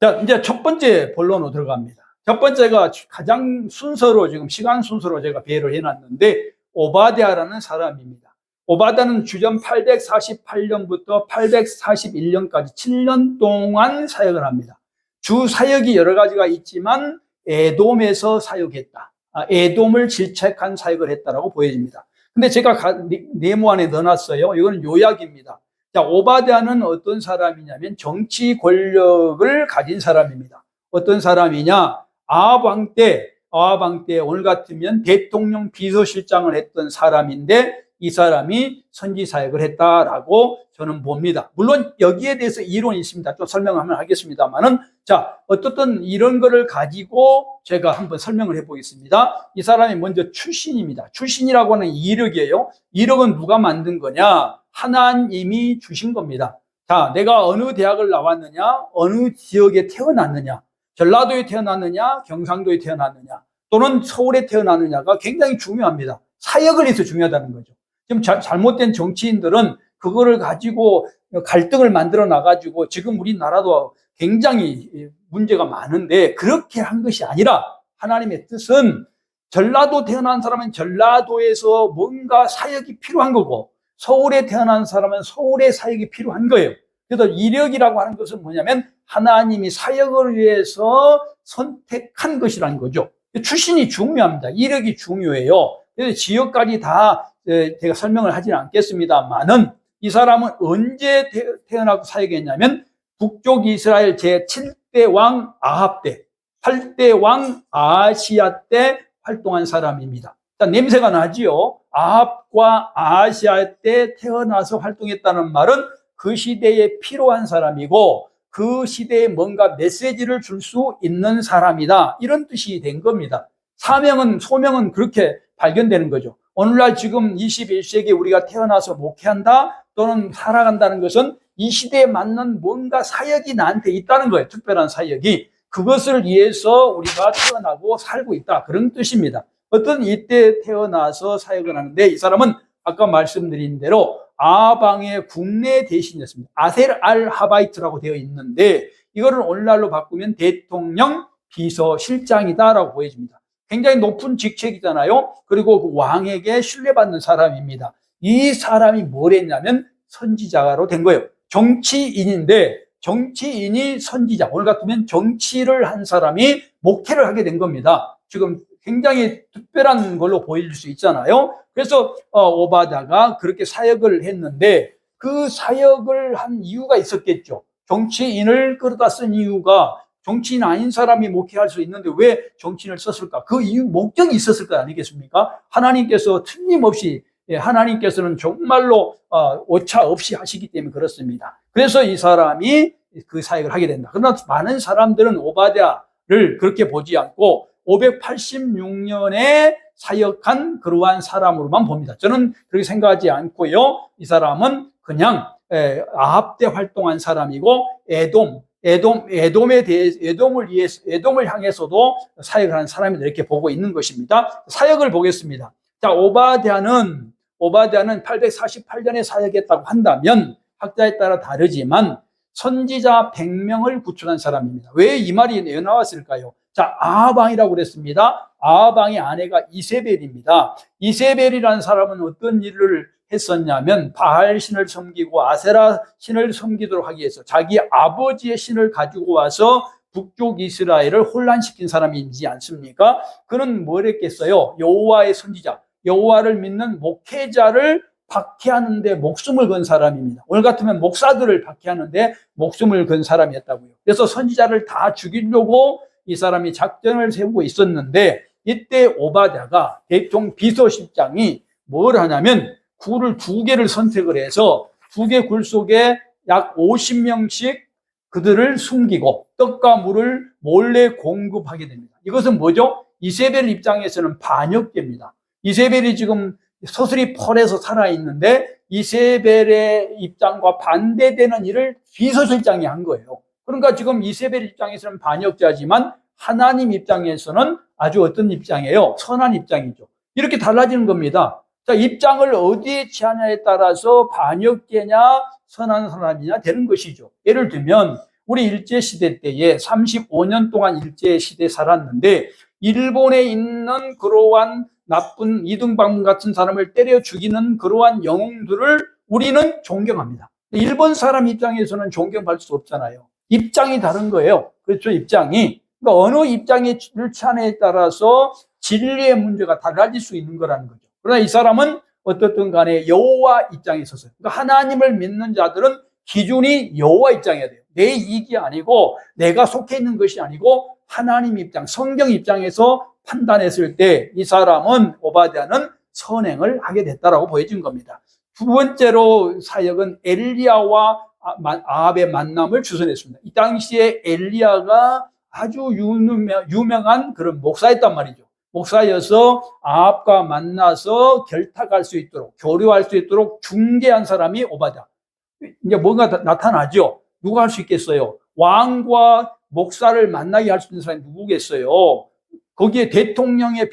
자, 이제 첫 번째 본론으로 들어갑니다. 첫 번째가 가장 순서로 지금 시간 순서로 제가 배열을 해놨는데 오바댜라는 사람입니다. 오바댜는 주전 848년부터 841년까지 7년 동안 사역을 합니다. 주 사역이 여러 가지가 있지만 에돔에서 사역했다. 에돔을 질책한 사역을 했다라고 보여집니다. 근데 제가 네모 안에 넣어놨어요. 이건 요약입니다. 자, 오바댜는 어떤 사람이냐면 정치 권력을 가진 사람입니다. 어떤 사람이냐? 아합 왕 때 오늘 같으면 대통령 비서실장을 했던 사람인데 이 사람이 선지 사역을 했다라고 저는 봅니다. 물론 여기에 대해서 이론이 있습니다. 좀 설명하면 하겠습니다만은, 자, 어떻든 이런 거를 가지고 제가 한번 설명을 해보겠습니다. 이 사람이 먼저 출신입니다. 출신이라고 하는 이력이에요. 이력은 누가 만든 거냐? 하나님이 주신 겁니다. 자, 내가 어느 대학을 나왔느냐, 어느 지역에 태어났느냐, 전라도에 태어났느냐, 경상도에 태어났느냐, 또는 서울에 태어났느냐가 굉장히 중요합니다. 사역을 해서 중요하다는 거죠. 지금 잘못된 정치인들은 그거를 가지고 갈등을 만들어 놔가지고 지금 우리나라도 굉장히 문제가 많은데, 그렇게 한 것이 아니라 하나님의 뜻은 전라도 태어난 사람은 전라도에서 뭔가 사역이 필요한 거고, 서울에 태어난 사람은 서울의 사역이 필요한 거예요. 그래서 이력이라고 하는 것은 뭐냐면 하나님이 사역을 위해서 선택한 것이라는 거죠. 출신이 중요합니다. 이력이 중요해요. 그래서 지역까지 다 제가 설명을 하지는 않겠습니다만은, 이 사람은 언제 태어나고 사역했냐면 북쪽 이스라엘 제7대 왕 아합 때, 8대 왕 아하시야 때 활동한 사람입니다. 냄새가 나지요. 아합과 아하시야 때 태어나서 활동했다는 말은 그 시대에 필요한 사람이고 그 시대에 뭔가 메시지를 줄 수 있는 사람이다, 이런 뜻이 된 겁니다. 소명은 그렇게 발견되는 거죠. 오늘날 지금 21세기에 우리가 태어나서 목회한다 또는 살아간다는 것은 이 시대에 맞는 뭔가 사역이 나한테 있다는 거예요. 특별한 사역이. 그것을 위해서 우리가 태어나고 살고 있다, 그런 뜻입니다. 어떤 이때 태어나서 사역을 하는데, 이 사람은 아까 말씀드린 대로 아방의 국내 대신이었습니다. 아셀 알 하바이트라고 되어 있는데 이거를 오늘날로 바꾸면 대통령 비서실장이다라고 보여집니다. 굉장히 높은 직책이잖아요. 그리고 그 왕에게 신뢰받는 사람입니다. 이 사람이 뭘 했냐면 선지자로 된 거예요. 정치인인데 정치인이 선지자, 오늘 같으면 정치를 한 사람이 목회를 하게 된 겁니다. 지금 굉장히 특별한 걸로 보일 수 있잖아요. 그래서 오바댜가 그렇게 사역을 했는데 그 사역을 한 이유가 있었겠죠. 정치인을 끌어다 쓴 이유가, 정치인 아닌 사람이 목회할 수 있는데 왜 정치인을 썼을까? 그 이유, 목적이 있었을 거 아니겠습니까? 하나님께서 틀림없이, 하나님께서는 정말로 오차 없이 하시기 때문에 그렇습니다. 그래서 이 사람이 그 사역을 하게 된다. 그러나 많은 사람들은 오바댜를 그렇게 보지 않고 586년에 사역한 그러한 사람으로만 봅니다. 저는 그렇게 생각하지 않고요. 이 사람은 그냥 아합 때 활동한 사람이고 에돔을 향해서도 사역을 하는 사람이다, 이렇게 보고 있는 것입니다. 사역을 보겠습니다. 자, 오바댜는 848년에 사역했다고 한다면 학자에 따라 다르지만 선지자 100명을 구출한 사람입니다. 왜 이 말이 나왔을까요? 자, 아하방이라고 그랬습니다. 아하방의 아내가 이세벨입니다. 이세벨이라는 사람은 어떤 일을 했었냐면 바알 신을 섬기고 아세라 신을 섬기도록 하기 위해서 자기 아버지의 신을 가지고 와서 북쪽 이스라엘을 혼란시킨 사람이지 않습니까? 그는 뭘 했겠어요? 여호와의 선지자, 여호와를 믿는 목회자를 박해하는데 목숨을 건 사람입니다. 오늘 같으면 목사들을 박해하는데 목숨을 건 사람이었다고요. 그래서 선지자를 다 죽이려고 이 사람이 작전을 세우고 있었는데, 이때 오바댜가 대통령 비서실장이 뭘 하냐면 굴을 2개를 선택을 해서 2개 굴 속에 약 50명씩 그들을 숨기고 떡과 물을 몰래 공급하게 됩니다. 이것은 뭐죠? 이세벨 입장에서는 반역죄입니다. 이세벨이 지금 서슬이 펄에서 살아있는데 이세벨의 입장과 반대되는 일을 비서실장이 한 거예요. 그러니까 지금 이세벨 입장에서는 반역자지만 하나님 입장에서는 아주 어떤 입장이에요? 선한 입장이죠. 이렇게 달라지는 겁니다. 자, 입장을 어디에 취하냐에 따라서 반역죄냐 선한 사람이냐 되는 것이죠. 예를 들면 우리 일제시대 때에 35년 동안 일제시대에 살았는데 일본에 있는 그러한 나쁜 이등박문 같은 사람을 때려 죽이는 그러한 영웅들을 우리는 존경합니다. 일본 사람 입장에서는 존경받을 수 없잖아요. 입장이 다른 거예요. 그렇죠, 입장이. 그러니까 어느 입장에 취하냐에 따라서 진리의 문제가 달라질 수 있는 거라는 거죠. 그러나 이 사람은 어떻든 간에 여호와 입장에 있어서, 그러니까 하나님을 믿는 자들은 기준이 여호와 입장이어야 돼요. 내 이익이 아니고 내가 속해 있는 것이 아니고 하나님 입장, 성경 입장에서 판단했을 때 이 사람은 오바댜는 선행을 하게 됐다라고 보여진 겁니다. 두 번째로 사역은 엘리야와 아합의 만남을 주선했습니다. 이 당시에 엘리야가 아주 유명한 그런 목사였단 말이죠. 목사여서 아합과 만나서 결탁할 수 있도록, 교류할 수 있도록 중개한 사람이 오바댜. 이제 뭔가 나타나죠. 누가 할 수 있겠어요? 왕과 목사를 만나게 할 수 있는 사람이 누구겠어요? 거기에 대통령의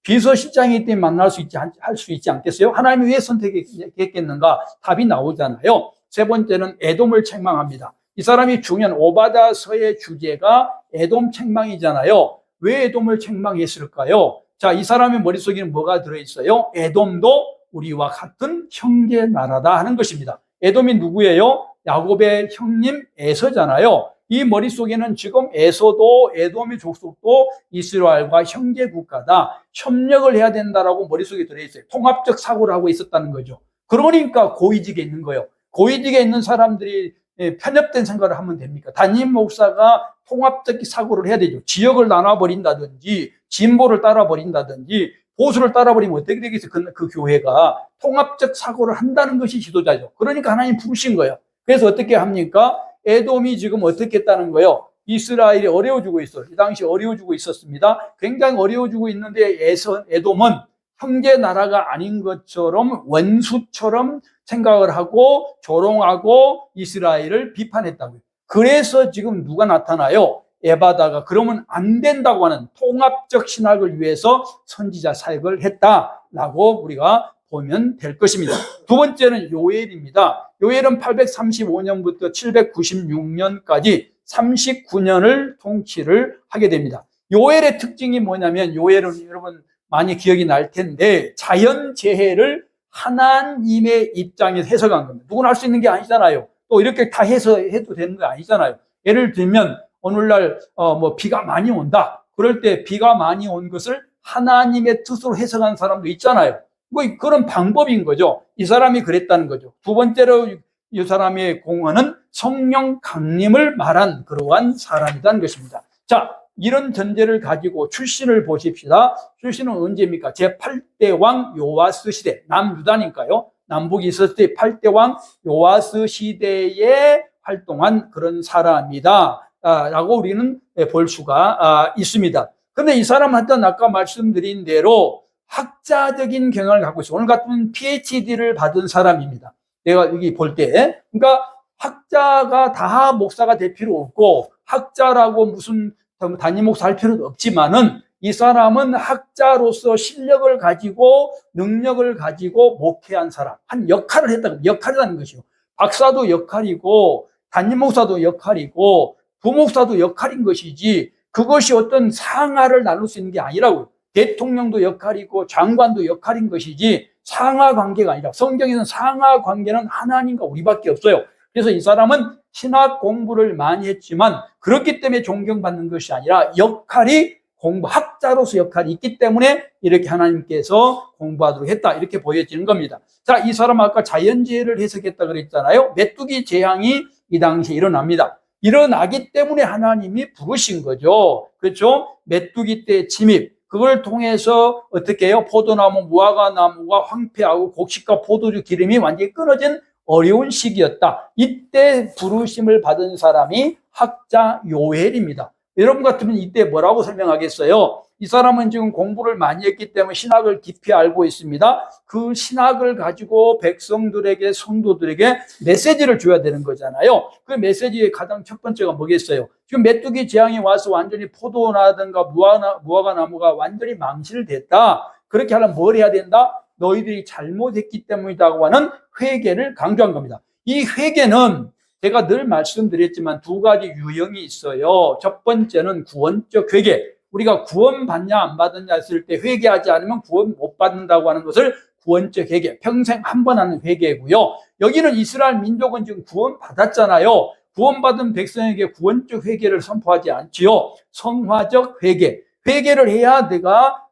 비서실장이기 때문에 만날 수 있지, 할 수 있지 않겠어요? 하나님이 왜 선택했겠는가? 답이 나오잖아요. 세 번째는 에돔을 책망합니다. 이 사람이 중요한 오바댜서의 주제가 에돔 책망이잖아요. 왜 에돔을 책망했을까요? 자, 이 사람의 머릿속에는 뭐가 들어있어요? 에돔도 우리와 같은 형제 나라다 하는 것입니다. 에돔이 누구예요? 야곱의 형님 에서잖아요. 이 머릿속에는 지금 에서도 에돔의 족속도 이스라엘과 형제 국가다. 협력을 해야 된다라고 머릿속에 들어있어요. 통합적 사고를 하고 있었다는 거죠. 그러니까 고위직에 있는 거예요. 고위직에 있는 사람들이 편협된 생각을 하면 됩니까? 담임 목사가 통합적 사고를 해야 되죠. 지역을 나눠버린다든지 진보를 따라버린다든지 보수를 따라버리면 어떻게 되겠어요? 그 교회가 통합적 사고를 한다는 것이 지도자죠. 그러니까 하나님 부르신 거예요. 그래서 어떻게 합니까? 에돔이 지금 어떻게 했다는 거예요? 이스라엘이 어려워지고 있어요. 이 당시 어려워지고 있었습니다. 굉장히 어려워지고 있는데 에돔은 형제 나라가 아닌 것처럼 원수처럼 생각을 하고 조롱하고 이스라엘을 비판했다고요. 그래서 지금 누가 나타나요? 에바다가 그러면 안 된다고 하는 통합적 신학을 위해서 선지자 사역을 했다라고 우리가 보면 될 것입니다. 두 번째는 요엘입니다. 요엘은 835년부터 796년까지 39년을 통치를 하게 됩니다. 요엘의 특징이 뭐냐면 요엘은 여러분 많이 기억이 날 텐데 자연재해를 하나님의 입장에서 해석한 겁니다. 누구나 할 수 있는 게 아니잖아요. 또 이렇게 다 해도 되는 거 아니잖아요. 예를 들면 오늘날 비가 많이 온다. 그럴 때 비가 많이 온 것을 하나님의 뜻으로 해석한 사람도 있잖아요. 그런 방법인 거죠. 이 사람이 그랬다는 거죠. 두 번째로 이 사람의 공헌은 성령 강림을 말한 그러한 사람이라는 것입니다. 자, 이런 전제를 가지고 출신을 보십시다. 출신은 언제입니까? 제8대 왕 요아스 시대, 남유다니까요. 남북이 있었을 때 8대 왕 요아스 시대에 활동한 그런 사람이다 라고 우리는 볼 수가 있습니다. 그런데 이 사람한테는 아까 말씀드린 대로 학자적인 경향을 갖고 있어요. 오늘 같은 PhD를 받은 사람입니다. 내가 여기 볼 때. 그러니까 학자가 다 목사가 될 필요 없고 학자라고 무슨 담임 목사 할 필요도 없지만은 이 사람은 학자로서 실력을 가지고 능력을 가지고 목회한 사람, 한 역할을 했다. 역할이라는 것이요. 박사도 역할이고 담임 목사도 역할이고 부목사도 역할인 것이지 그것이 어떤 상하를 나눌 수 있는 게 아니라고요. 대통령도 역할이고 장관도 역할인 것이지 상하 관계가 아니라 성경에는 상하 관계는 하나님과 우리밖에 없어요. 그래서 이 사람은 신학 공부를 많이 했지만 그렇기 때문에 존경받는 것이 아니라 학자로서 역할이 있기 때문에 이렇게 하나님께서 공부하도록 했다. 이렇게 보여지는 겁니다. 자, 이 사람 아까 자연재해를 해석했다 그랬잖아요. 메뚜기 재앙이 이 당시에 일어납니다. 일어나기 때문에 하나님이 부르신 거죠. 그렇죠? 메뚜기 때 침입. 그걸 통해서 어떻게 해요? 포도나무, 무화과나무가 황폐하고 곡식과 포도주 기름이 완전히 끊어진 어려운 시기였다. 이때 부르심을 받은 사람이 학자 요엘입니다. 여러분 같으면 이때 뭐라고 설명하겠어요? 이 사람은 지금 공부를 많이 했기 때문에 신학을 깊이 알고 있습니다. 그 신학을 가지고 백성들에게, 성도들에게 메시지를 줘야 되는 거잖아요. 그 메시지의 가장 첫 번째가 뭐겠어요? 지금 메뚜기 재앙이 와서 완전히 포도나든가 무화과나무가 완전히 망실됐다. 그렇게 하려면 뭘 해야 된다? 너희들이 잘못했기 때문이라고 하는 회개를 강조한 겁니다. 이 회개는 제가 늘 말씀드렸지만 두 가지 유형이 있어요. 첫 번째는 구원적 회개. 우리가 구원 받냐 안 받느냐 했을 때 회개하지 않으면 구원 못 받는다고 하는 것을 구원적 회개, 평생 한 번 하는 회개고요. 여기는 이스라엘 민족은 지금 구원 받았잖아요. 구원받은 백성에게 구원적 회개를 선포하지 않지요. 성화적 회개. 회개를 해야 내가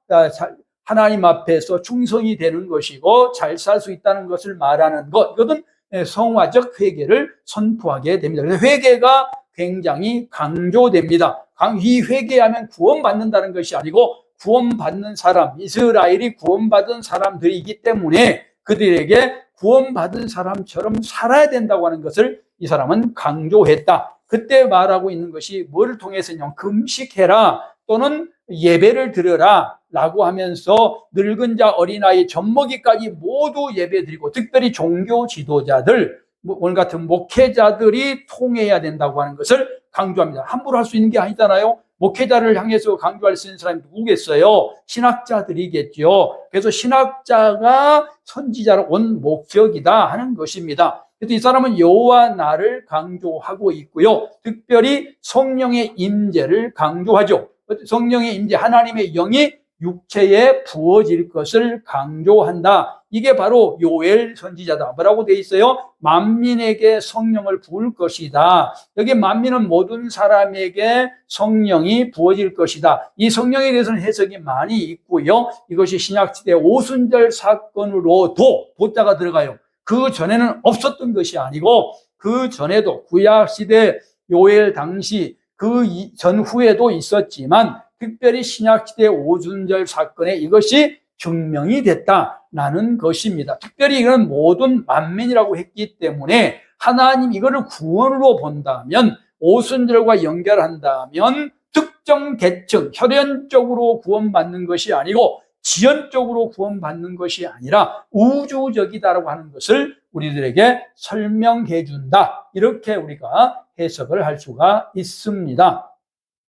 하나님 앞에서 충성이 되는 것이고 잘 살 수 있다는 것을 말하는 것. 이것은 성화적 회개를 선포하게 됩니다. 그래서 회개가 굉장히 강조됩니다. 이 회개하면 구원받는다는 것이 아니고 구원받는 사람, 이스라엘이 구원받은 사람들이기 때문에 그들에게 구원받은 사람처럼 살아야 된다고 하는 것을 이 사람은 강조했다. 그때 말하고 있는 것이 뭐를 통해서냐, 금식해라 또는 예배를 드려라 라고 하면서 늙은 자, 어린아이, 젖먹이까지 모두 예배 드리고, 특별히 종교 지도자들, 오늘 같은 목회자들이 통해야 된다고 하는 것을 강조합니다. 함부로 할 수 있는 게 아니잖아요. 목회자를 향해서 강조할 수 있는 사람이 누구겠어요? 신학자들이겠죠. 그래서 신학자가 선지자로 온 목적이다 하는 것입니다. 그래서 이 사람은 여호와 나를 강조하고 있고요. 특별히 성령의 임재를 강조하죠. 성령의 임재, 하나님의 영이 육체에 부어질 것을 강조한다. 이게 바로 요엘 선지자다. 뭐라고 돼 있어요? 만민에게 성령을 부을 것이다. 여기 만민은 모든 사람에게 성령이 부어질 것이다. 이 성령에 대해서는 해석이 많이 있고요. 이것이 신약시대 오순절 사건으로도 도자가 들어가요. 그 전에는 없었던 것이 아니고 그 전에도 구약시대 요엘 당시 그 전후에도 있었지만 특별히 신약시대 오순절 사건에 이것이 증명이 됐다라는 것입니다. 특별히 이건 모든 만민이라고 했기 때문에 하나님 이거를 구원으로 본다면, 오순절과 연결한다면 특정 계층, 혈연적으로 구원받는 것이 아니고 지연적으로 구원받는 것이 아니라 우주적이다라고 하는 것을 우리들에게 설명해 준다. 이렇게 우리가 해석을 할 수가 있습니다.